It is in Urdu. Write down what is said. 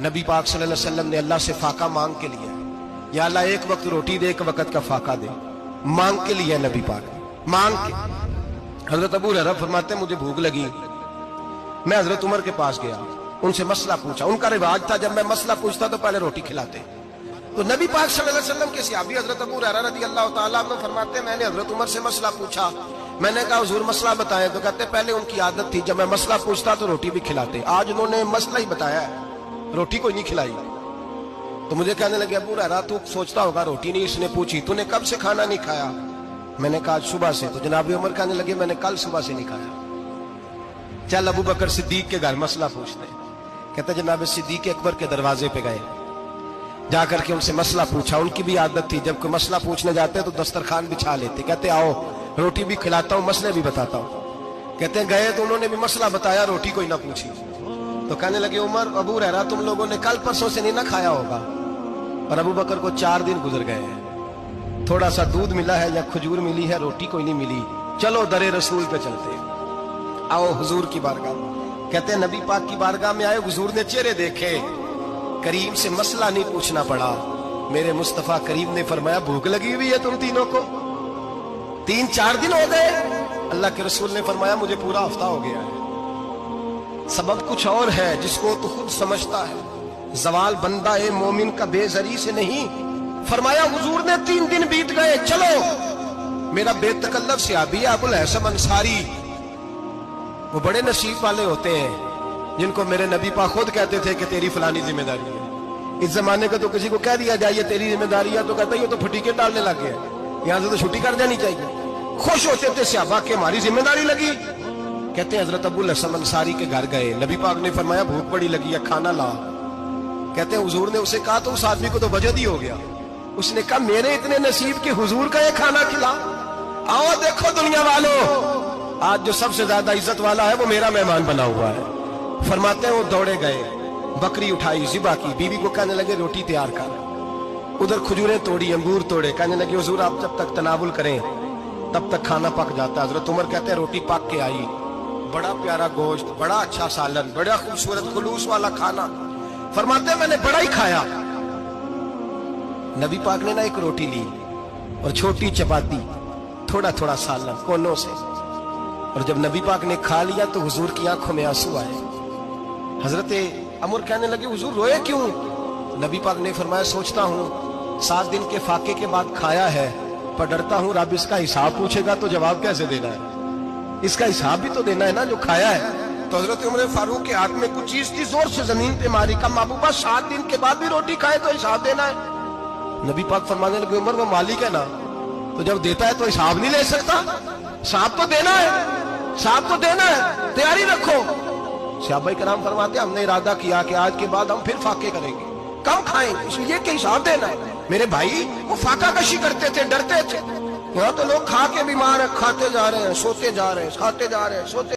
نبی پاک صلی اللہ علیہ وسلم نے اللہ سے فاقہ مانگ کے لیا، یا اللہ ایک وقت روٹی دے، ایک وقت کا فاقہ دے، مانگ کے لیا نبی پاک مانگ کے۔ حضرت ابو ہریرہ فرماتے ہیں مجھے بھوک لگی، میں حضرت عمر کے پاس گیا، ان سے مسئلہ پوچھا۔ ان کا رواج تھا جب میں مسئلہ پوچھتا تو پہلے روٹی کھلاتے۔ تو نبی پاک صلی اللہ علیہ وسلم کے صحابی حضرت ابو ہریرہ رضی اللہ تعالیٰ عنہ فرماتے ہیں میں نے حضرت عمر سے مسئلہ پوچھا، میں نے کہا حضور مسئلہ بتائیں، تو کہتے پہلے ان کی عادت تھی جب میں مسئلہ پوچھتا تو روٹی بھی کھلاتے، آج انہوں نے مسئلہ ہی بتایا ہے، روٹی کوئی نہیں کھلائی۔ تو مجھے کہنے لگے ابو ہریرہ تو سوچتا ہوگا روٹی نہیں اس نے پوچھی، تو نے کب سے کھانا نہیں کھایا؟ میں نے کہا صبح سے۔ تو جناب عمر کہنے لگے میں نے کل صبح سے نہیں کھایا، چل ابو بکر صدیق کے گھر مسئلہ پوچھتے ہیں۔ کہتے جناب صدیق اکبر کے دروازے پہ گئے، جا کر کے ان سے مسئلہ پوچھا۔ ان کی بھی عادت تھی جب کوئی مسئلہ پوچھنے جاتے تو دسترخوان بچھا لیتے، کہتے آؤ روٹی بھی کھلاتا ہوں مسئلے بھی بتاتا ہوں۔ کہتے ہیں گئے تو انہوں نے بھی مسئلہ بتایا، روٹی کوئی نہ پوچھی۔ تو کہنے لگے عمر ابو ہریرہ تم لوگوں نے کل پرسوں سے نہیں نہ کھایا ہوگا۔ اور ابو بکر کو 4 دن گزر گئے ہیں، تھوڑا سا دودھ ملا ہے یا کھجور ملی ہے، روٹی کوئی نہیں ملی، چلو در رسول پہ چلتے، آؤ حضور کی بارگاہ۔ کہتے ہیں نبی پاک کی بارگاہ میں آئے، حضور نے چہرے دیکھے، کریم سے مسئلہ نہیں پوچھنا پڑا۔ میرے مصطفیٰ کریم نے فرمایا بھوک لگی ہوئی ہے تم تینوں کو، 3-4 دن ہو گئے؟ اللہ کے رسول نے فرمایا مجھے پورا ہفتہ ہو گیا ہے۔ سبب کچھ اور ہے جس کو تو خود سمجھتا ہے، زوال بندہ مومن کا بے زری سے نہیں۔ فرمایا حضور نے 3 دن بیت گئے، چلو۔ میرا بے تکلف صحابی ابو الحسن انصاری، وہ بڑے نصیب والے ہوتے ہیں جن کو میرے نبی پاک خود کہتے تھے کہ تیری فلانی ذمہ داری ہے۔ اس زمانے کا تو کسی کو کہہ دیا جائے یہ تیری ذمہ داری ہے تو کہتا ہے یہ تو پھٹیکے ڈالنے لگ گیا، یہاں سے تو چھٹی کر جانی چاہیے۔ خوش ہوتے تھے صحابہ کہ ہماری ذمہ داری لگی۔ کہتے ہیں حضرت ابو الحسن انصاری کے گھر گئے، نبی پاک نے فرمایا بھوک بڑی لگی ہے کھانا لا۔ کہتے ہیں حضور نے اسے کہا تو اس آدمی کو تو وجد ہی ہو گیا، اس نے کہا میرے اتنے نصیب کہ حضور کا یہ کھانا کھلا۔ آؤ دیکھو دنیا والوں، آج جو سب سے زیادہ عزت والا ہے وہ میرا مہمان بنا ہوا ہے۔ فرماتے ہیں وہ دوڑے گئے، بکری اٹھائی ذبح کی، بیوی کو کہنے لگے روٹی تیار کر، ادھر کھجوریں توڑی، انگور توڑے، کہنے لگے حضور آپ جب تک تناول کریں تب تک کھانا پک جاتا ہے۔ حضرت عمر کہتے ہیں روٹی پک کے آئی، بڑا پیارا گوشت، بڑا اچھا سالن، بڑا خوبصورت خلوص والا کھانا۔ فرماتے ہیں میں نے بڑا ہی کھایا۔ نبی پاک نے نا ایک روٹی لی اور چھوٹی چپاتی، تھوڑا تھوڑا سالن کونوں سے، اور جب نبی پاک نے کھا لیا تو حضور کی آنکھوں میں آنسو آئے۔ حضرت عمر کہنے لگے حضور روئے کیوں؟ نبی پاک نے فرمایا سوچتا ہوں 7 دن کے فاقے کے بعد کھایا ہے، پر ڈرتا ہوں رب اس کا حساب پوچھے گا تو جواب کیسے دینا ہے، اس کا حساب بھی تو دینا ہے نا جو کھایا ہے۔ تو حضرت عمر فاروق کے ہاتھ میں کچھ چیز تھی، زور سے زمین پہ ماری، کہا محبوبہ 7 دن کے بعد بھی روٹی کھائے تو حساب دینا ہے؟ نبی پاک فرمانے لگے عمر وہ مالک ہے نا، تو جب دیتا ہے تو حساب نہیں لے سکتا، حساب تو دینا ہے، حساب تو دینا ہے، تیاری رکھو۔ صحابہ کرام فرماتے ہیں ہم نے ارادہ کیا کہ آج کے بعد ہم پھر فاقے کریں گے، کم کھائیں گے، اس لیے کہ حساب دینا ہے۔ میرے بھائی وہ فاقہ کشی کرتے تھے، ڈرتے تھے۔ یہاں تو لوگ کھا کے بیمار ہیں، کھاتے جا رہے ہیں، سوتے جا رہے ہیں، کھاتے جا رہے ہیں، سوتے